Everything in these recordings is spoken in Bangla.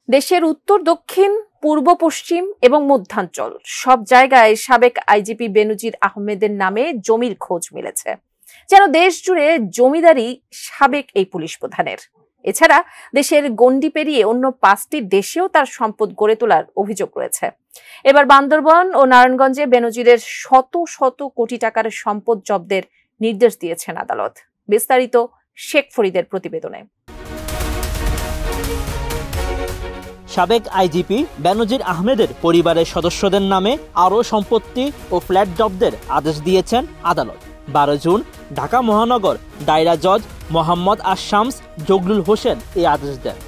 দেশের উত্তর, দক্ষিণ, পূর্ব, পশ্চিম এবং মধ্যাঞ্চল সব জায়গায় সাবেক আইজিপি বেনজির আহমেদের নামে জমির খোঁজ মিলেছে, যেন দেশ জুড়ে জমিদারি সাবেক এই পুলিশ প্রধানের। এছাড়া দেশের গণ্ডি পেরিয়ে অন্য 5টি দেশেও তার সম্পদ গড়ে তোলার অভিযোগ রয়েছে। এবার বান্দরবান ও নারায়ণগঞ্জে বেনজিরের শত শত কোটি টাকার সম্পদ জব্দের নির্দেশ দিয়েছেন আদালত। বিস্তারিত শেখ ফরিদের প্রতিবেদনে। সাবেক আইজিপি বেনজির আহমেদের পরিবারের সদস্যদের নামে আরও সম্পত্তি ও ফ্ল্যাট জব্দের আদেশ দিয়েছেন আদালত। 12 জুন ঢাকা মহানগর দায়রা জজ মোহাম্মদ আশামস জগলুল হোসেন এই আদেশ দেন।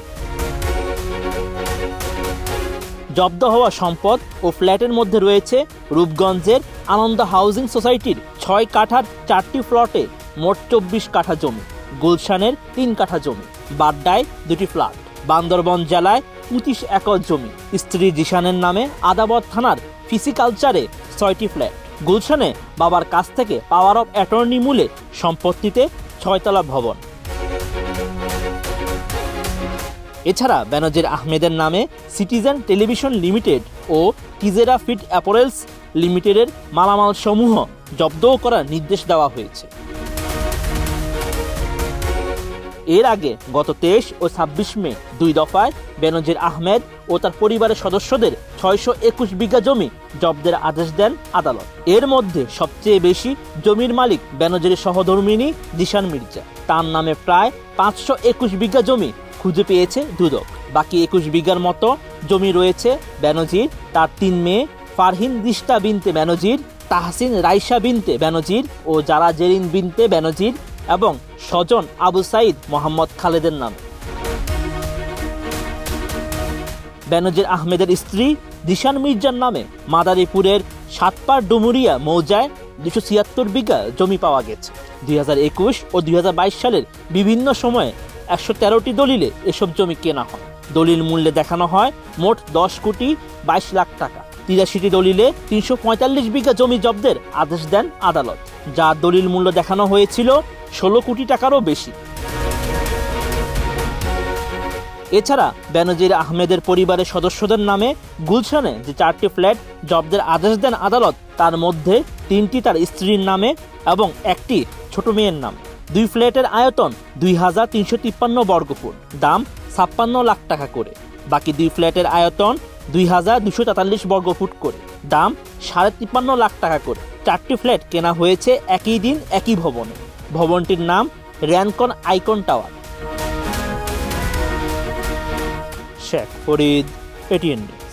জব্দ হওয়া সম্পদ ও ফ্ল্যাটের মধ্যে রয়েছে রূপগঞ্জের আনন্দ হাউজিং সোসাইটির 6 কাঠার 4টি প্লটে মোট 24 কাঠা জমি, গুলশানের 3 কাঠা জমি, বাড্ডায় 2টি ফ্ল্যাট, বান্দরবান জেলায় 25 একর জমি, স্ত্রী জিশানের নামে আদাবর থানার ফিসিকালচারে 6টি ফ্ল্যাট, গুলশানে বাবার কাছ থেকে পাওয়ার অফ অ্যাটর্নি মূলে সম্পত্তিতে 6তলা ভবন। এছাড়া বেনজির আহমেদের নামে সিটিজেন টেলিভিশন লিমিটেড ও কিজেরা ফিট অ্যাপারেলস লিমিটেডের মালামাল সমূহ জব্দও করার নির্দেশ দেওয়া হয়েছে। এর আগে গত 23 ও 26 মে 2 দফায় বেনজির আহমেদ ও তার পরিবারের সদস্যদের 621 বিঘা জমি জব্দের আদেশ দেন আদালত। এর মধ্যে সবচেয়ে বেশি জমির মালিক বেনজিরের সহধর্মিণী জিশান মির্জা। তার নামে প্রায় 521 বিঘা জমি খুঁজে পেয়েছে দুদক। বাকি 21 বিঘার মতো জমি রয়েছে বেনজির, তার 3 মেয়ে ফারহিন দিস্তা বিনতে বেনজির, তাহসিন রাইসা বিনতে বেনজির ও জারা জেরিন বিনতে বেনজির এবং স্বজন আবু সাইদ মোহাম্মদ খালেদের নামে। বেনজির আহমেদের স্ত্রী জিশান মির্জার নামে মাদারীপুরের সাতপাড় ডুমুরিয়া মৌজায় 276 বিঘা জমি পাওয়া গেছে। 2021 ও 2022 সালের বিভিন্ন সময়ে 113টি দলিলে এসব জমি কেনা হয়। দলিল মূল্যে দেখানো হয় মোট 10 কোটি 22 লাখ টাকা। 83টি দলিলে 345 বিঘা জমি জব্দের আদেশ দেন আদালত, যা দলিল মূল্য দেখানো হয়েছিল 16 কোটি টাকারও বেশি। এছাড়া বেনজির আহমেদের পরিবারের সদস্যদের নামে গুলশানে যে 4টি ফ্ল্যাট জব্দের আদেশ দেন আদালত, তার মধ্যে 3টি তার স্ত্রীর নামে এবং 1টি ছোট মেয়ের নামে। 2 ফ্ল্যাটের আয়তন 2353 বর্গফুট, দাম 56 লাখ টাকা করে। বাকি 2 ফ্ল্যাটের আয়তন 2243 বর্গফুট করে, দাম 53.5 লাখ টাকা করে। 4টি ফ্ল্যাট কেনা হয়েছে একই দিন একই ভবনে। ভবনটির নাম Rancon icon tower. Sheikh Farid, ATN news.